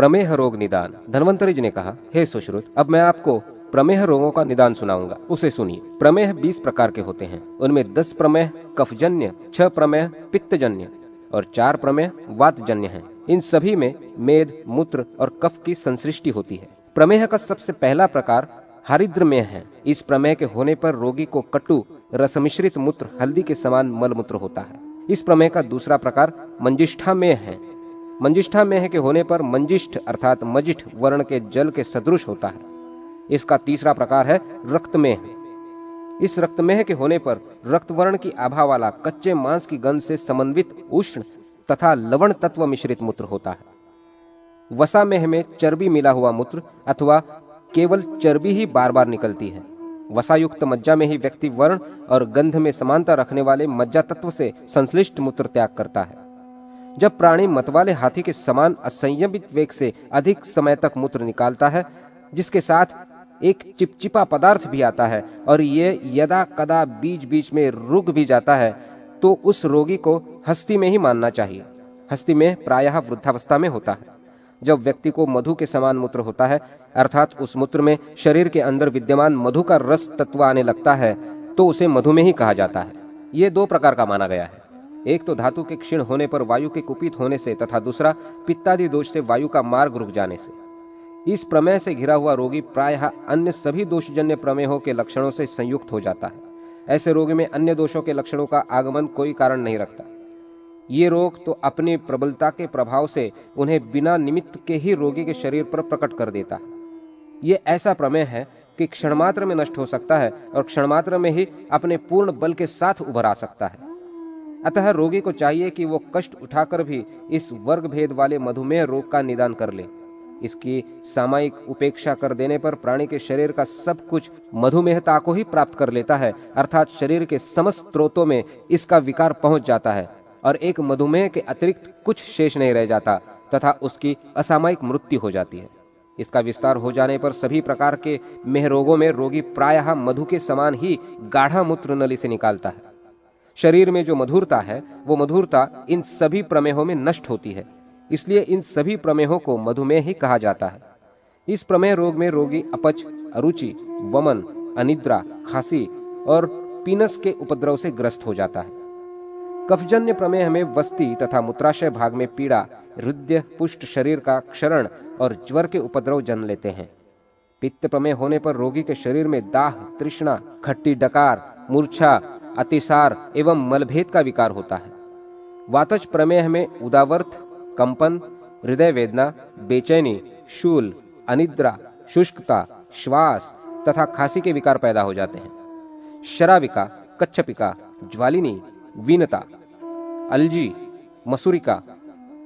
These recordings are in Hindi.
प्रमेह रोग निदान। धन्वंतरि जी ने कहा, हे सुश्रुत, अब मैं आपको प्रमेह रोगों का निदान सुनाऊंगा, उसे सुनिए। प्रमेह 20 प्रकार के होते हैं। उनमें 10 प्रमेह कफजन्य, 6 प्रमेह पित्तजन्य और 4 प्रमेह वातजन्य हैं। इन सभी में मेद, मूत्र और कफ की संसृष्टि होती है। प्रमेह का सबसे पहला प्रकार हरिद्रमेह है। इस प्रमेह के होने पर रोगी को कटु रसमिश्रित मूत्र हल्दी के समान मलमूत्र होता है। इस प्रमेह का दूसरा प्रकार मंजिष्ठामेह है। मंजिष्ठामेह के होने पर मंजिष्ठ अर्थात मजिष्ठ वर्ण के जल के सदृश होता है। इसका तीसरा प्रकार है रक्तमेह। इस रक्तमेह के होने पर रक्तवर्ण की आभा वाला कच्चे मांस की गंध से समन्वित उष्ण तथा लवण तत्व मिश्रित मूत्र होता है। वसामेह में चर्बी मिला हुआ मूत्र अथवा केवल चर्बी ही बार बार निकलती है। वसायुक्त मज्जा में ही व्यक्ति वर्ण और गंध में समानता रखने वाले मज्जा तत्व से संश्लिष्ट मूत्र त्याग करता है। जब प्राणी मतवाले हाथी के समान असंयमित वेग से अधिक समय तक मूत्र निकालता है, जिसके साथ एक चिपचिपा पदार्थ भी आता है और ये यदा कदा बीच बीच में रुक भी जाता है, तो उस रोगी को हस्ती में ही मानना चाहिए। हस्ती में प्रायः वृद्धावस्था में होता है। जब व्यक्ति को मधु के समान मूत्र होता है, अर्थात उस मूत्र में शरीर के अंदर विद्यमान मधु का रस तत्व आने लगता है, तो उसे मधुमेही कहा जाता है। ये 2 प्रकार का माना गया है। एक तो धातु के क्षीण होने पर वायु के कुपित होने से तथा दूसरा पित्तादि दोष से वायु का मार्ग रुक जाने से। इस प्रमेह से घिरा हुआ रोगी प्रायः अन्य सभी दोषजन्य प्रमेहों के लक्षणों से संयुक्त हो जाता है। ऐसे रोगी में अन्य दोषों के लक्षणों का आगमन कोई कारण नहीं रखता। ये रोग तो अपनी प्रबलता के प्रभाव से उन्हें बिना निमित्त के ही रोगी के शरीर पर प्रकट कर देता है। ये ऐसा प्रमेह है कि क्षणमात्र में नष्ट हो सकता है और क्षणमात्र में ही अपने पूर्ण बल के साथ उभर आ सकता है। अतः रोगी को चाहिए कि वो कष्ट उठाकर भी इस वर्ग भेद वाले मधुमेह रोग का निदान कर ले। इसकी सामयिक उपेक्षा कर देने पर प्राणी के शरीर का सब कुछ मधुमेहता को ही प्राप्त कर लेता है, अर्थात शरीर के समस्त स्त्रोतों में इसका विकार पहुंच जाता है और एक मधुमेह के अतिरिक्त कुछ शेष नहीं रह जाता तथा उसकी असामयिक मृत्यु हो जाती है। इसका विस्तार हो जाने पर सभी प्रकार के मेह रोगों में रोगी प्रायः मधु के समान ही गाढ़ा मूत्र नली से निकालता है। शरीर में जो मधुरता है, वो मधुरता इन सभी प्रमेहों में नष्ट होती है। इसलिए इन सभी प्रमेहों को मधुमेह ही कहा जाता है। इस प्रमेह रोग में रोगी अपच, अरुचि, वमन, अनिद्रा, खांसी और पीनस के उपद्रव से ग्रस्त हो जाता है। कफजन्य प्रमेह में वस्ती तथा मूत्राशय भाग में पीड़ा, हृदय पुष्ट शरीर का क्षरण और ज्वर के उपद्रव जन्म लेते हैं। पित्त प्रमेह होने पर रोगी के शरीर में दाह, तृष्णा, खट्टी डकार, मूर्छा, अतिसार एवं मलभेद का विकार होता है। वातज प्रमेह में उदावर्त, कंपन, हृदय वेदना, बेचैनी, शूल, अनिद्रा, शुष्कता, श्वास तथा खांसी के विकार पैदा हो जाते हैं। शराविका, कच्छपिका, ज्वालिनी, वीनता, अलजी, मसूरिका,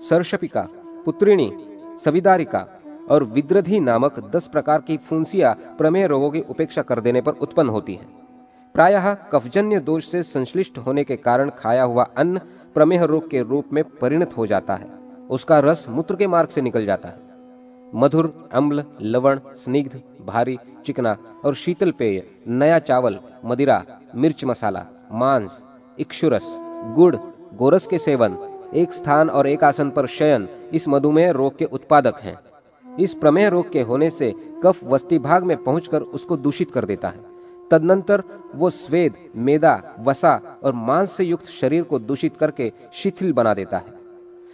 सर्षपिका, पुत्रिणी, सविदारिका और विद्रधी नामक 10 प्रकार की फुंसियां प्रमेह रोगों की उपेक्षा कर देने पर उत्पन्न होती है। प्रायः कफजन्य दोष से संश्लिष्ट होने के कारण खाया हुआ अन्न प्रमेह रोग के रूप में परिणत हो जाता है। उसका रस मूत्र के मार्ग से निकल जाता है। मधुर, अम्ल, लवण, स्निग्ध, भारी, चिकना और शीतल पेय, नया चावल, मदिरा, मिर्च मसाला, मांस, इक्षुरस, गुड़, गोरस के सेवन, एक स्थान और एक आसन पर शयन इस मधुमेह रोग के उत्पादक हैं। इस प्रमेह रोग के होने से कफ वस्ती भाग में पहुंचकर उसको दूषित कर देता है। तदनंतर वो स्वेद, मेदा, वसा और मांस से युक्त शरीर को दूषित करके शिथिल बना देता है।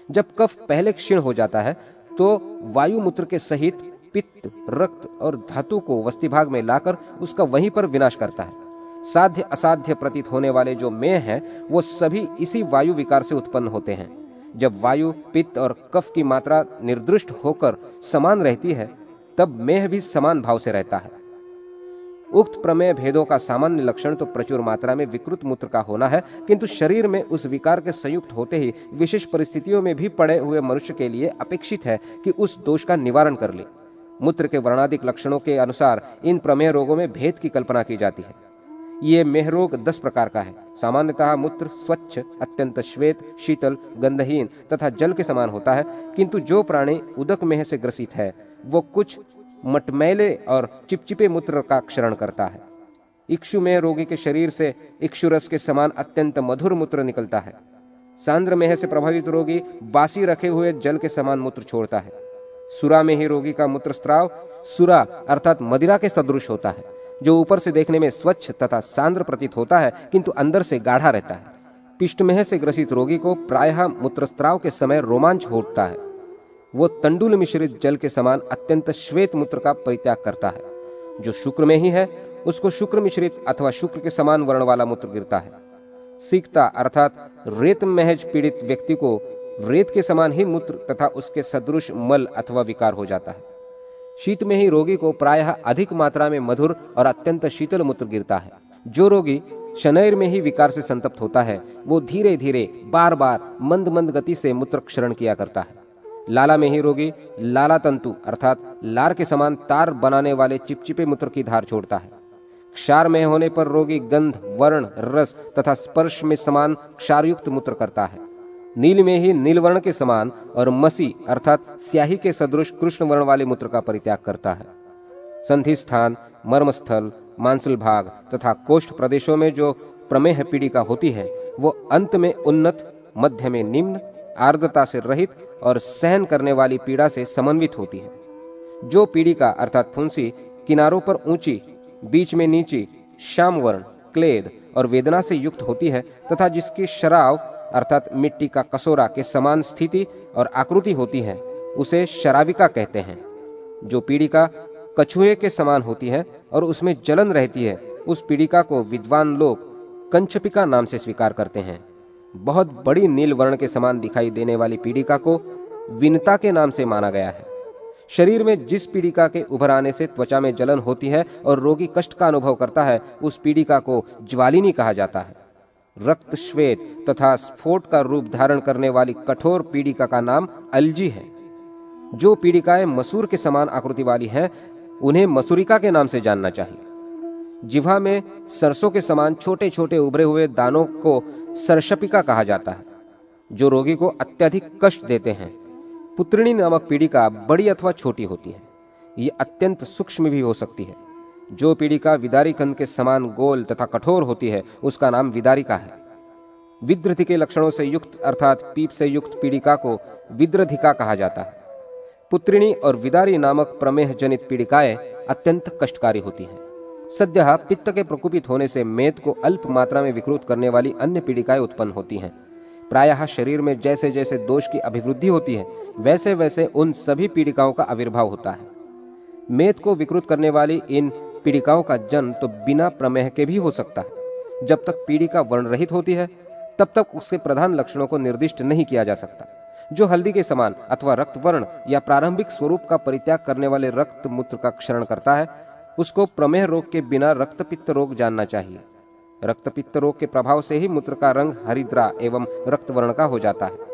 जब कफ पहले क्षीण हो जाता है तो वायुमूत्र के सहित पित्त, रक्त और धातु को वस्ती भाग में लाकर उसका वहीं पर विनाश करता है। साध्य असाध्य प्रतीत होने वाले जो मेह हैं, वो सभी इसी वायु विकार से उत्पन्न होते हैं। जब वायु, पित्त और कफ की मात्रा निर्दृष्ट होकर समान रहती है, तब मेह भी समान भाव से रहता है। उक्त प्रमेय भेदों का सामान्य लक्षण तो प्रचुर मात्रा में विकृत मूत्र का होना है, किंतु शरीर में उस विकार के संयुक्त होते ही विशेष परिस्थितियों में भी पड़े हुए मनुष्य के लिए अपेक्षित है कि उस दोष का निवारण कर ले। मूत्र के वर्णादिक लक्षणों के अनुसार इन प्रमेय रोगों में भेद की कल्पना की जाती है। ये मेह रोग 10 प्रकार का है। सामान्यतः मूत्र स्वच्छ, अत्यंत श्वेत, शीतल, गंधहीन तथा जल के समान होता है, किंतु जो प्राणी उदक मेह से ग्रसित है, वो कुछ मटमैले और चिपचिपे मूत्र का क्षरण करता है। इक्षुमेह रोगी के शरीर से इक्षुरस के समान अत्यंत मधुर मूत्र निकलता है। सांद्र मेह से प्रभावित रोगी बासी रखे हुए जल के समान मूत्र छोड़ता है। सुरा में ही रोगी का मूत्रस्राव सुरा अर्थात मदिरा के सदृश होता है, जो ऊपर से देखने में स्वच्छ तथा सांद्र प्रतीत होता है किंतु अंदर से गाढ़ा रहता है। पिष्टमेह से ग्रसित रोगी को प्रायः मूत्रस्राव के समय रोमांच होता है। वो तंडुल मिश्रित जल के समान अत्यंत श्वेत मूत्र का परित्याग करता है। जो शुक्र में ही है उसको शुक्र मिश्रित अथवा शुक्र के समान वर्ण वाला मूत्र गिरता है। सीकता अर्थात रेत महज पीड़ित व्यक्ति को रेत के समान ही मूत्र तथा उसके सदृश मल अथवा विकार हो जाता है। शीत में ही रोगी को प्रायः अधिक मात्रा में मधुर और अत्यंत शीतल मूत्र गिरता है। जो रोगी शनैर में ही विकार से संतप्त होता है वो धीरे धीरे बार बार मंद मंद गति से मूत्र क्षरण किया करता है। लाला में ही रोगी लाला तंतु अर्थात लार के समान तार बनाने वाले चिपचिपे मूत्र की धार छोड़ता है। क्षार में होने पर रोगी गंध, वर्ण, रस तथा स्पर्श में समान क्षारयुक्त मूत्र करता है। नील में ही नीलवर्ण के समान और मसी अर्थात स्याही के सदृश कृष्ण वर्ण वाले मूत्र का परित्याग करता है। संधि स्थान, मर्मस्थल, मांसल भाग तथा कोष्ठ प्रदेशों में जो प्रमेह पीड़िका होती है वो अंत में उन्नत, मध्य में निम्न, आर्द्रता से रहित और सहन करने वाली पीड़ा से समन्वित होती है। जो पीड़िका अर्थात फुंसी किनारों पर ऊंची, बीच में नीची, श्यामवर्ण, क्लेद और वेदना से युक्त होती है तथा जिसकी शराव अर्थात मिट्टी का कसोरा के समान स्थिति और आकृति होती है उसे शराविका कहते हैं। जो पीड़िका कछुए के समान होती है और उसमें जलन रहती है उस पीड़िका को विद्वान लोग कंचपिका नाम से स्वीकार करते हैं। बहुत बड़ी नील वर्ण के समान दिखाई देने वाली पीड़िका को विनता के नाम से माना गया है। शरीर में जिस पीड़िका के उभर आने से त्वचा में जलन होती है और रोगी कष्ट का अनुभव करता है उस पीड़िका को ज्वालिनी कहा जाता है। रक्त श्वेत तथा स्फोट का रूप धारण करने वाली कठोर पीड़िका का नाम अलजी है। जो पीड़िकाएं मसूर के समान आकृति वाली हैं उन्हें मसूरिका के नाम से जानना चाहिए। जिह्वा में सरसों के समान छोटे छोटे उभरे हुए दानों को सरशपिका कहा जाता है, जो रोगी को अत्यधिक कष्ट देते हैं। पुत्रिणी नामक पीड़िका बड़ी अथवा छोटी होती है। ये अत्यंत सूक्ष्म भी हो सकती है। जो पीड़िका विदारी कंद के समान गोल तथा कठोर होती है उसका नाम विदारिका है। विद्रथि के लक्षणों से युक्त अर्थात पीप से युक्त पीड़िका को विद्रधिका कहा जाता है। पुत्रिणी और विदारी नामक प्रमेह जनित पीड़िकाएं अत्यंत कष्टकारी होती हैं। सद्यः पित्त के प्रकोपित होने से मेद को अल्प मात्रा में विकृत करने वाली अन्य पीड़िकाएं उत्पन्न होती हैं। प्रायः शरीर में जैसे जैसे दोष की अभिवृद्धि होती है वैसे वैसे उन सभी पीड़िकाओं का आविर्भाव होता है। मेद को विकृत करने वाली इन पीड़िकाओं का जन्म तो बिना प्रमेह के भी हो सकता है। जब तक पीड़िका वर्ण रहित होती है तब तक उसके प्रधान लक्षणों को निर्दिष्ट नहीं किया जा सकता। जो हल्दी के समान अथवा रक्त वर्ण या प्रारंभिक स्वरूप का परित्याग करने वाले रक्त मूत्र का क्षरण करता है उसको प्रमेह रोग के बिना रक्तपित्त रोग जानना चाहिए। रक्तपित्त रोग के प्रभाव से ही मूत्र का रंग हरिद्रा एवं रक्त वर्ण का हो जाता है।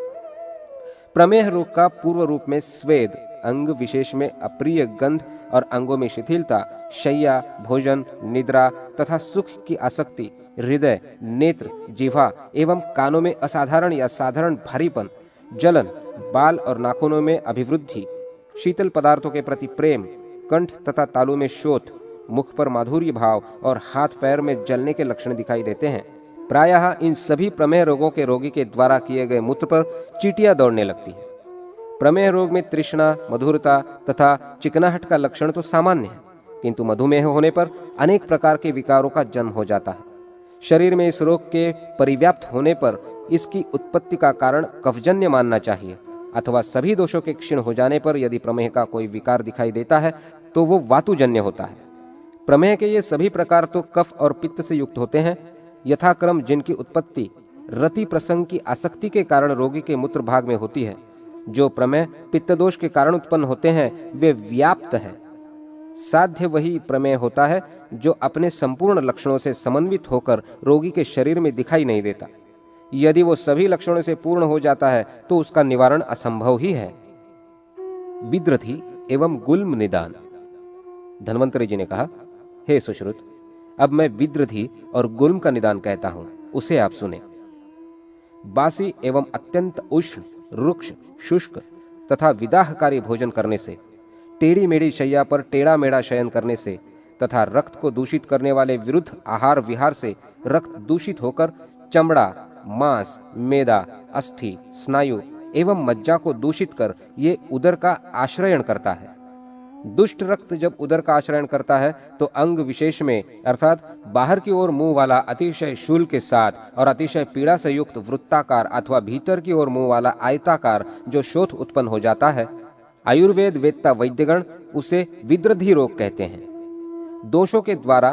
प्रमेह रोग का पूर्व रूप में स्वेद, अंग विशेष में अप्रिय गंध और अंगों में शिथिलता, शैया, भोजन, निद्रा तथा सुख की आसक्ति, हृदय, नेत्र, जिह्वा एवं कानों में असाधारण या साधारण भारीपन, जलन, बाल और नाखूनों में अभिवृद्धि, शीतल पदार्थों के प्रति प्रेम, कंठ तथा तालू में शोथ, मुख पर माधुर्य भाव और हाथ पैर में जलने के लक्षण दिखाई देते हैं। प्रायः इन सभी प्रमेह रोगों के रोगी के द्वारा किए गए मूत्र पर चींटियां दौड़ने लगती हैं। प्रमेह रोग में तृष्णा, मधुरता तथा चिकनाहट का लक्षण तो सामान्य है, किंतु मधुमेह होने पर अनेक प्रकार के विकारों का जन्म हो जाता है। शरीर में इस रोग के परिव्याप्त होने पर इसकी उत्पत्ति का कारण कफजन्य मानना चाहिए, अथवा सभी दोषों के क्षीण हो जाने पर यदि प्रमेह का कोई विकार दिखाई देता है तो वो वातुजन्य होता है। प्रमेह के ये सभी प्रकार तो कफ और पित्त से युक्त होते हैं, यथाक्रम जिनकी उत्पत्ति रति प्रसंग की आसक्ति के कारण रोगी के मूत्र भाग में होती है। जो प्रमेह पित्त दोष के कारण उत्पन्न होते हैं वे व्याप्त है। साध्य वही प्रमेह होता है जो अपने संपूर्ण लक्षणों से समन्वित होकर रोगी के शरीर में दिखाई नहीं देता। यदि वो सभी लक्षणों से पूर्ण हो जाता है तो उसका निवारण असंभव ही है। विद्रथि एवं गुल्म निदान। धन्वंतरि जी ने कहा, हे सुश्रुत, अब मैं विद्रथि और गुल्म का निदान कहता हूं, उसे आप सुने। बासी एवं अत्यंत उष्ण, रुक्ष, शुष्क तथा विदाहकारी भोजन करने से, टेढ़ी मेढ़ी शैया पर टेढ़ा मेढ़ा शयन करने से तथा रक्त को दूषित करने वाले विरुद्ध आहार विहार से रक्त दूषित होकर चमड़ा, मांस, मेदा, अस्थि, स्नायु एवं मज्जा को दूषित कर ये उदर का आश्रयण करता है। दुष्ट रक्त जब उदर का आश्रयण करता है तो अंग विशेष में अर्थात बाहर की ओर मुंह वाला अतिशय शूल के साथ और अतिशय पीड़ा से युक्त वृत्ताकार अथवा भीतर की ओर मुंह वाला आयताकार जो शोथ उत्पन्न हो जाता है, आयुर्वेद वेदता वैद्यगण उसे विद्रधि रोग कहते हैं। दोषों के द्वारा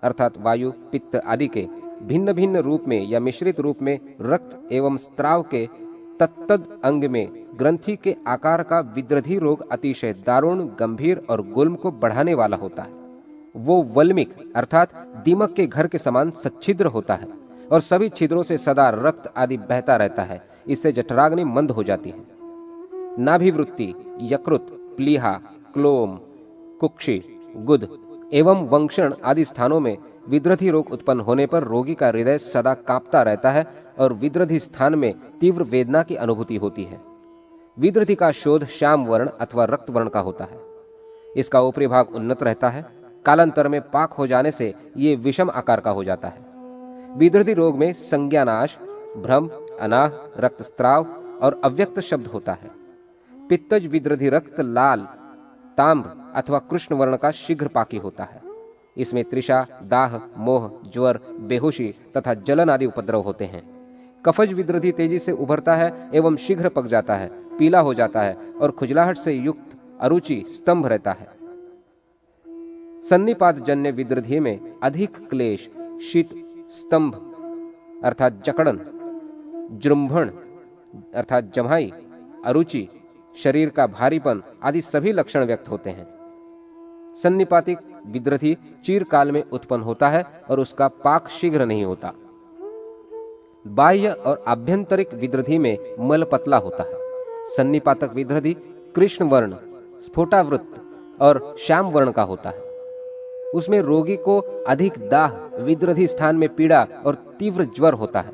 अर्थात वायु, पित्त आदि के भिन्न भिन्न रूप में या मिश्रित रूप में रक्त एवं स्त्राव के तत्तद अंग में ग्रंथि के आकार का विद्रधि रोग अतिशय दारुण, गंभीर और गुल्म को बढ़ाने वाला होता है। वो वल्मिक अर्थात दीमक के घर के समान सच्छिद्र होता है और सभी छिद्रों से सदा रक्त आदि बहता रहता है। इससे जठराग्नि मंद हो जाती है। नाभिवृत्ति, यकृत, प्लीहा, क्लोम, कुक्षि, गुद एवं वंक्षण आदि स्थानों में विद्रधि रोग उत्पन्न होने पर रोगी का हृदय सदा कांपता रहता है और विद्रधि स्थान में तीव्र वेदना की अनुभूति होती है। विद्रधि का शोध श्याम वर्ण अथवा रक्त वर्ण का होता है। इसका ऊपरी भाग उन्नत रहता है। कालांतर में पाक हो जाने से ये विषम आकार का हो जाता है। विद्रधि रोग में संज्ञानाश, भ्रम, अनाह, रक्तस्त्राव और अव्यक्त शब्द होता है। पित्तज विद्रधि रक्त लाल, ताम्र अथवा कृष्ण वर्ण का शीघ्र पाकी होता है। इसमें तृषा, दाह, मोह, ज्वर, बेहोशी तथा जलन आदि उपद्रव होते हैं। कफज विद्रधि तेजी से उभरता है एवं शीघ्र पक जाता है, पीला हो जाता है और खुजलाहट से युक्त अरुचि स्तंभ रहता है। सन्निपात जन्य विद्रधि में अधिक क्लेश, शीत, स्तंभ अर्थात जकड़न, जृंभण अर्थात जमाई, अरुचि, शरीर का भारीपन आदि सभी लक्षण व्यक्त होते हैं। सन्निपातिक विद्रधि चिरकाल में उत्पन्न होता है और उसका पाक शीघ्र नहीं होता। बाह्य और आभ्यंतरिक विद्रधि में मल पतला होता है। सन्निपातक विद्रधि कृष्ण वर्ण, स्फोटावृत्त और श्याम वर्ण का होता है। उसमें रोगी को अधिक दाह, विद्रधि स्थान में पीड़ा और तीव्र ज्वर होता है।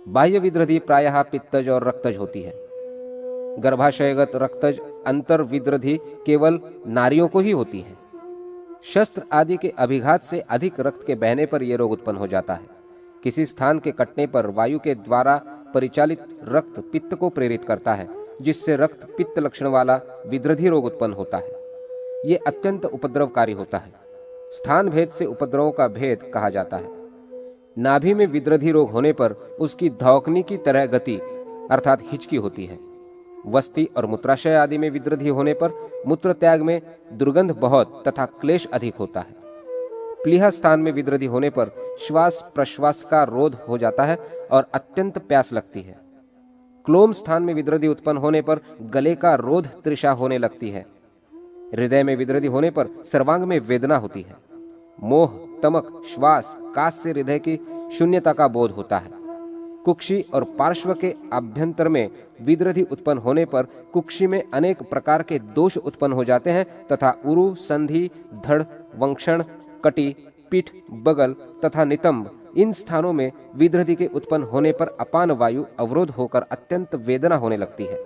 बाह्य विद्रधि प्रायः पित्तज और रक्तज होती है। गर्भाशयगत रक्तज अंतर विद्रधि केवल नारियों को ही होती है। शस्त्र आदि के अभिघात से अधिक रक्त के बहने पर यह रोग उत्पन्न हो जाता है। किसी स्थान के कटने पर वायु के द्वारा परिचालित रक्त पित्त को प्रेरित करता है, जिससे रक्त पित्त लक्षण वाला विद्रधि रोग उत्पन्न होता है। ये अत्यंत उपद्रवकारी होता है। स्थान भेद से उपद्रवों का भेद कहा जाता है। नाभि में विद्रधि रोग होने पर उसकी धौकनी की तरह गति अर्थात हिचकी होती है। वस्ती और मूत्राशय आदि में विद्रधि होने पर मूत्र त्याग में दुर्गंध बहुत तथा क्लेश अधिक होता है। प्लीहा स्थान में विद्रधि होने पर श्वास प्रश्वास का रोध हो जाता है और अत्यंत प्यास लगती है। क्लोम स्थान में विद्रधि उत्पन्न होने पर गले का रोध तृषा होने लगती है। हृदय में विद्रधि होने पर सर्वांग में वेदना होती है। मोह, तमक, श्वास, कास से हृदय की शून्यता का बोध होता है। कुक्षि और पार्श्व के आभ्यंतर में विद्रधि उत्पन्न होने पर कुक्षि में अनेक प्रकार के दोष उत्पन्न हो जाते हैं तथा उरु, संधि, धड़, वंक्षण, कटी, पीठ, बगल तथा नितंब इन स्थानों में विद्रधि के उत्पन्न होने पर अपान वायु अवरोध होकर अत्यंत वेदना होने लगती है।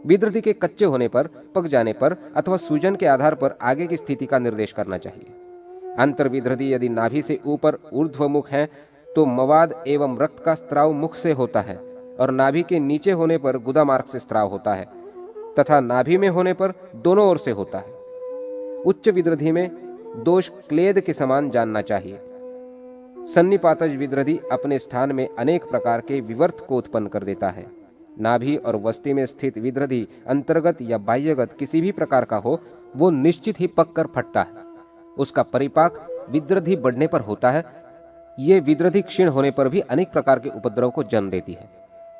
विद्रधि के कच्चे होने पर, पक जाने पर अथवा सूजन के आधार पर आगे की स्थिति का निर्देश करना चाहिए। अंतर विद्रधि यदि नाभि से ऊपर ऊर्ध्वमुख है तो मवाद एवं रक्त का स्त्राव मुख से होता है और नाभि के नीचे होने पर गुदा मार्ग से स्त्राव होता है तथा नाभि में होने पर दोनों ओर से होता है। उच्च विद्रधि में दोष क्लेद के समान जानना चाहिए। सन्निपातज विद्रधि अपने स्थान में अनेक प्रकार के विवर्त को उत्पन्न कर देता है। नाभि और वस्ती में स्थित विद्रधि अंतर्गत या बाह्यगत किसी भी प्रकार का हो, वो निश्चित ही पक कर फटता है। उसका परिपाक विद्रधि बढ़ने पर होता है। ये विद्रधि क्षीण होने पर भी अनेक प्रकार के उपद्रव को जन्म देती है।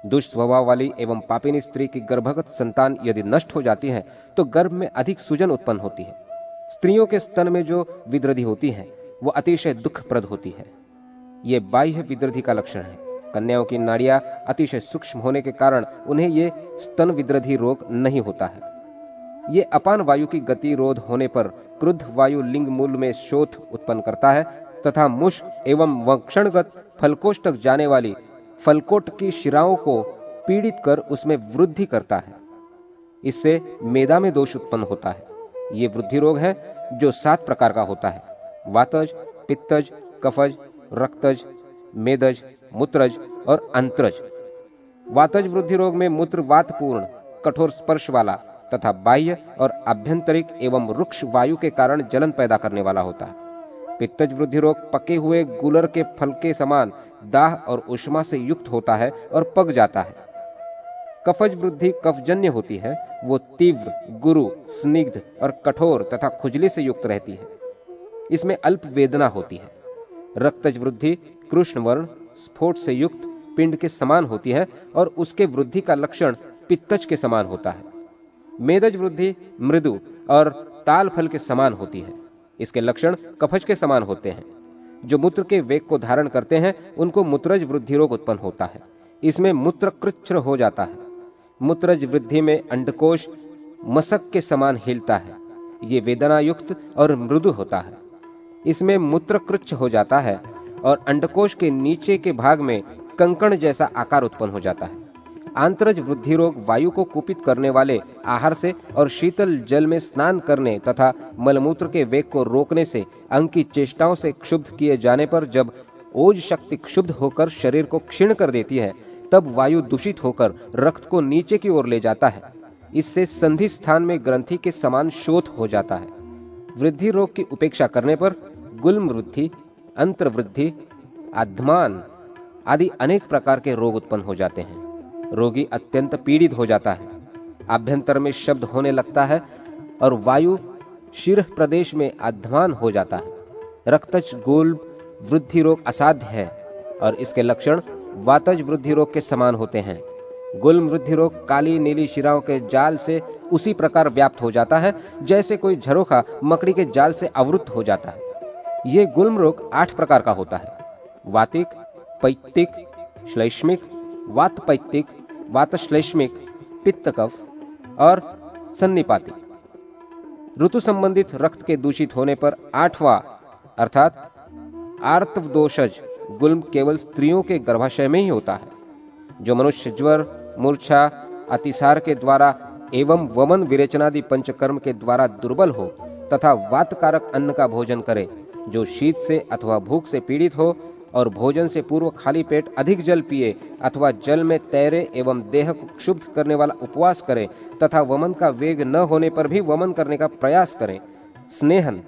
दुष्स्वभाव वाली एवं पापिनी स्त्री की गर्भगत संतान यदि नष्ट हो जाती है तो गर्भ में अधिक सूजन उत्पन्न होती है। स्त्रियों के स्तन में जो विद्रधि होती है वो अतिशय दुखप्रद होती है। ये बाह्य विद्रधि का लक्षण है। कन्याओं की नाड़ियां अतिशय सूक्ष्म होने के कारण उन्हें ये स्तन विद्रधि रोग नहीं होता है। ये अपान वायु की गति रोध होने पर क्रुद्ध वायु लिंग मूल में शोथ उत्पन्न करता है तथा मुष्क एवं वक्षणगत फलकोष तक जाने वाली फलकोट की शिराओं को पीड़ित कर उसमें वृद्धि करता है। इससे मेदा में दोष उत्पन्न होता है। ये वृद्धि रोग है जो 7 प्रकार का होता है: वातज, पित्तज, कफज, रक्तज, मेदज, मूत्रज और अंत्रज। वातज वृद्धि रोग में मूत्र वातपूर्ण, कठोर स्पर्श वाला तथा बाह्य और आभ्यंतरिक एवं रुक्ष वायु के कारण जलन पैदा करने वाला होता है। पित्तज वृद्धि रोग पके हुए गुलर के फल के समान दाह और उष्मा से युक्त होता है और पक जाता है। कफज वृद्धि कफजन्य होती है, वो तीव्र, गुरु, स्निग्ध और कठोर तथा खुजली से युक्त रहती है। इसमें अल्प वेदना होती है। रक्तज वृद्धि कृष्ण वर्ण, स्फोट से युक्त पिंड के समान होती है और उसके वृद्धि का लक्षण पित्तज के समान होता है। मेदज वृद्धि मृदु और ताल फल के समान होती है। इसके लक्षण कफज के समान होते हैं। जो मूत्र के वेग को धारण करते हैं उनको मूत्रज वृद्धि रोग उत्पन्न होता है। इसमें मूत्र कृच्छ्र हो जाता है। मूत्रज वृद्धि में अंडकोश मशक के समान हिलता है। ये वेदना युक्त और मृदु होता है। इसमें मूत्र कृच्छ हो जाता है और अंडकोश के नीचे के भाग में कंकण जैसा आकार उत्पन्न हो जाता है। आंतरज वृद्धि रोग वायु को कुपित करने वाले आहार से और शीतल जल में स्नान करने तथा मलमूत्र के वेग को रोकने से अंग की चेष्टाओं से क्षुब्ध किए जाने पर जब ओज शक्ति क्षुब्ध होकर शरीर को क्षीण कर देती है, तब वायु दूषित होकर रक्त को नीचे की ओर ले जाता है। इससे संधि स्थान में ग्रंथि के समान शोथ हो जाता है। वृद्धि रोग की उपेक्षा करने पर गुल्म वृद्धि, अंतर्वृद्धि, आध्मान आदि अनेक प्रकार के रोग उत्पन्न हो जाते हैं। रोगी अत्यंत पीड़ित हो जाता है। आभ्यंतर में शब्द होने लगता है और वायु शिर प्रदेश में आध्मान हो जाता है। रक्तज गुल्म वृद्धि रोग असाध्य है और इसके लक्षण वातज वृद्धि रोग के समान होते हैं। गुल्म वृद्धि रोग काली नीली शिराओं के जाल से उसी प्रकार व्याप्त हो जाता है जैसे कोई झरोखा मकड़ी के जाल से आवृत हो जाता है। ये गुल्म रोग 8 प्रकार का होता है। वातिक, पैत्तिक, श्लैष्मिक, वातपैत्तिक, वातश्लैष्मिक, पित्तकफ और सन्निपातिक। ऋतु संबंधित रक्त के दूषित होने पर 8वां अर्थात आर्तवदोषज गुल्म केवल स्त्रियों के गर्भाशय में ही होता है। जो मनुष्य ज्वर, मूर्छा, अतिसार के द्वारा एवं वमन विरेचनादि पंचकर्म के द्वारा दुर्बल हो तथा वातकारक अन्न का भोजन करे, जो शीत से अथवा भूख से पीड़ित हो और भोजन से पूर्व खाली पेट अधिक जल पिए अथवा जल में तैरे एवं देह को क्षुब्ध करने वाला उपवास करे तथा वमन का वेग न होने पर भी वमन करने का प्रयास करे, स्नेहन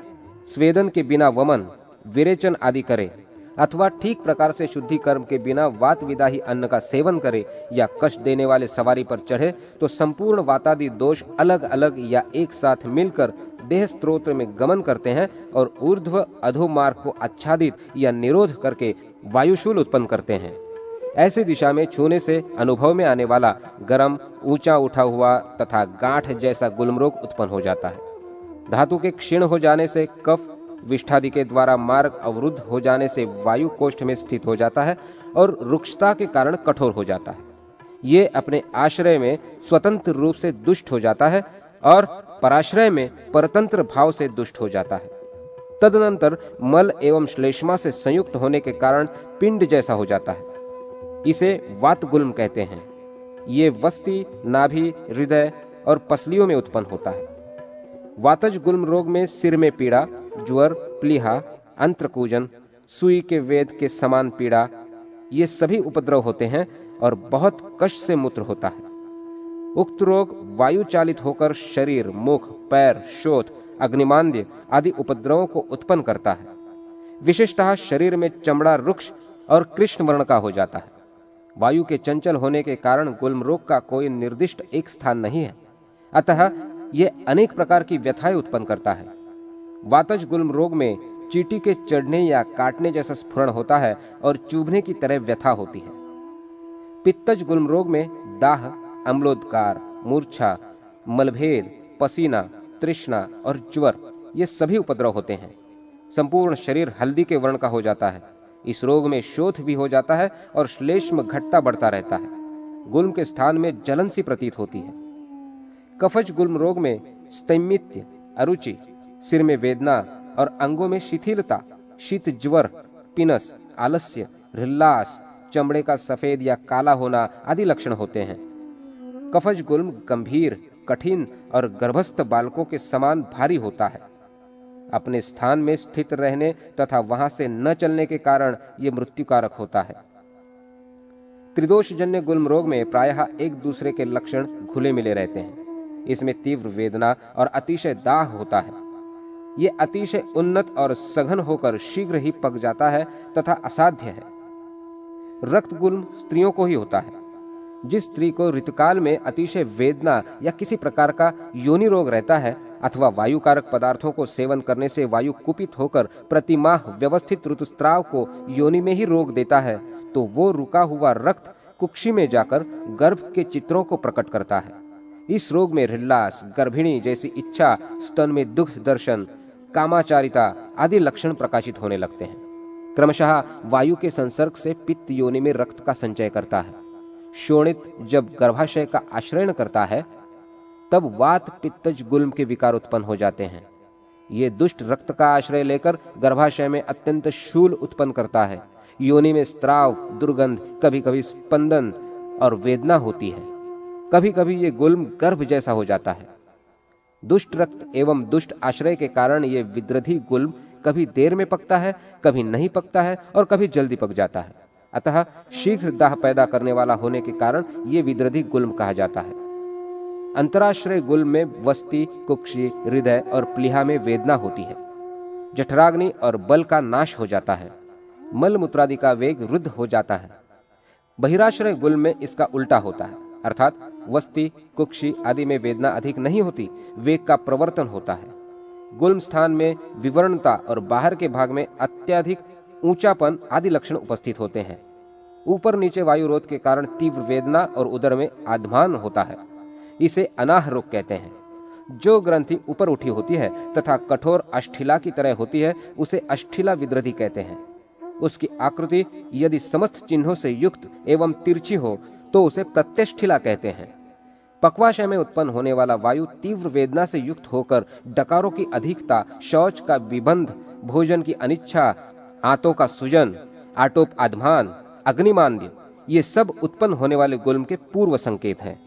स्वेदन के बिना वमन विरेचन आदि करे अथवा ठीक प्रकार से शुद्धि कर्म के बिना वात विदाही अन्न का सेवन करे या कष्ट देने वाले सवारी पर चढ़े, तो संपूर्ण वातादि दोष अलग अलग या एक साथ मिलकर देह स्त्रोत्र में गमन करते हैं और ऊर्ध्व अधो मार्ग को आच्छादित या निरोध करके वायुशूल उत्पन्न करते हैं। ऐसी दिशा में छूने से अनुभव में आने वाला गर्म, ऊंचा उठा हुआ तथा गांठ जैसा गुल्म रोग उत्पन्न हो जाता है। धातु के क्षीण हो जाने से कफ विष्ठादि के द्वारा मार्ग अवरुद्ध हो जाने से वायु कोष्ठ में स्थित हो जाता है और रुक्षता के कारण कठोर हो जाता है। ये अपने आश्रय में स्वतंत्र रूप से दुष्ट हो जाता है और पराश्रय में परतंत्र भाव से दुष्ट हो जाता है। तदनंतर मल एवं श्लेष्मा से संयुक्त होने के कारण पिंड जैसा हो जाता है। इसे वात गुल्म कहते हैं। ये वस्ती, नाभि, हृदय और पसलियों में उत्पन्न होता है। वातज गुल्म रोग में सिर में पीड़ा, ज्वर, प्लीहा, अंत्रकूजन, सुई के वेद के समान पीड़ा, ये सभी उपद्रव होते हैं और बहुत कष्ट से मूत्र होता है। उक्त रोग वायु चालित होकर शरीर, मुख, पैर, शोथ, अग्निमांद्य आदि उपद्रवों को उत्पन्न करता है। विशेषतः शरीर में चमड़ा रुक्ष और कृष्ण वर्ण का हो जाता है। वायु के चंचल होने के कारण गुल्म रोग का कोई निर्दिष्ट एक स्थान नहीं है, अतः ये अनेक प्रकार की व्यथाएं उत्पन्न करता है। वातज गुल्म रोग में चींटी के चढ़ने या काटने जैसा स्फुरण होता है और चुभने की तरह व्यथा होती है। पित्तज गुल्म रोग में दाह, अम्लोदकार, मूर्छा, मलभेद, पसीना, तृष्णा और ज्वर ये सभी उपद्रव होते हैं। संपूर्ण शरीर हल्दी के वर्ण का हो जाता है। इस रोग में शोथ भी हो जाता है और श्लेष्म घटता बढ़ता रहता है। गुल्म के स्थान में जलन सी प्रतीत होती है। कफज गुल्म रोग में स्तैमित्य, अरुचि, सिर में वेदना और अंगों में शिथिलता, शीत ज्वर, पिनस, आलस्य, हृल्लास, चमड़े का सफेद या काला होना आदि लक्षण होते हैं। कफज गुल्म गंभीर, कठिन और गर्भस्थ बालकों के समान भारी होता है। अपने स्थान में स्थित रहने तथा वहां से न चलने के कारण यह मृत्युकारक होता है। त्रिदोषजन्य गुल्म रोग में प्रायः एक दूसरे के लक्षण घुले मिले रहते हैं। इसमें तीव्र वेदना और अतिशय दाह होता है। ये अतिशय उन्नत और सघन होकर शीघ्र ही पक जाता है तथा असाध्य है। रक्त गुल्म स्त्रियों को ही होता है। जिस स्त्री को ऋतुकाल में अतिशय वेदना या किसी प्रकार का योनि रोग रहता है अथवा वायु कारक पदार्थों को सेवन करने से वायु कुपित होकर प्रतिमाह व्यवस्थित ऋतुस्राव को योनि में ही रोक देता है, तो वो रुका हुआ रक्त कुक्षी में जाकर गर्भ के चित्रों को प्रकट करता है। इस रोग में हृल्लास, गर्भिणी जैसी इच्छा, स्तन में दुग्ध दर्शन, कामाचारिता आदि लक्षण प्रकाशित होने लगते हैं। क्रमशः वायु के संसर्ग से पित्त योनि में रक्त का संचय करता है। शोणित जब गर्भाशय का आश्रयण करता है तब वात पित्तज गुल्म के विकार उत्पन्न हो जाते हैं। ये दुष्ट रक्त का आश्रय लेकर गर्भाशय में अत्यंत शूल उत्पन्न करता है। योनि में स्त्राव, दुर्गंध, कभी कभी स्पंदन और वेदना होती है। कभी कभी ये गुल्म गर्भ जैसा हो जाता है। दुष्ट रक्त एवं दुष्ट आश्रय के कारण ये विद्रधी गुल्म कभी देर में पकता है, कभी नहीं पकता है और कभी जल्दी पक जाता है। अतः शीघ्र दाह पैदा करने वाला होने के कारण ये विद्रधी गुल्म कहा जाता है। अंतराश्रय गुल्म में वस्ति, कुक्षी, हृदय और प्लीहा में वेदना होती है। जठराग्नि और बल का नाश हो जाता है। मल मूत्रादि का वेग रुद्ध हो जाता है। बहिराश्रय गुल्म में इसका उल्टा होता है, अर्थात वस्ति, कुक्षी आदि में वेदना अधिक नहीं होती, वेग का प्रवर्तन होता है। गुल्म स्थान में विवर्णता और बाहर के भाग में अत्यधिक ऊंचापन आदि लक्षण उपस्थित होते हैं। ऊपर नीचे वायु रोध के कारण तीव्र वेदना और उदर में आध्मान होता है। इसे अनाह रोग कहते हैं। जो ग्रंथि ऊपर उठी होती है तथा कठोर अष्ठिला की तरह होती है उसे अष्ठिला विद्रधि कहते हैं। उसकी आकृति यदि समस्त चिन्हों से युक्त एवं तिरछी हो तो उसे प्रत्यष्ठिला कहते हैं। पक्वाशय में उत्पन्न होने वाला वायु तीव्र वेदना से युक्त होकर डकारों की अधिकता, शौच का विबंध, भोजन की अनिच्छा, आंतों का सुजन, आटोप आध्मान, अग्निमांद्य, ये सब उत्पन्न होने वाले गुल्म के पूर्व संकेत हैं।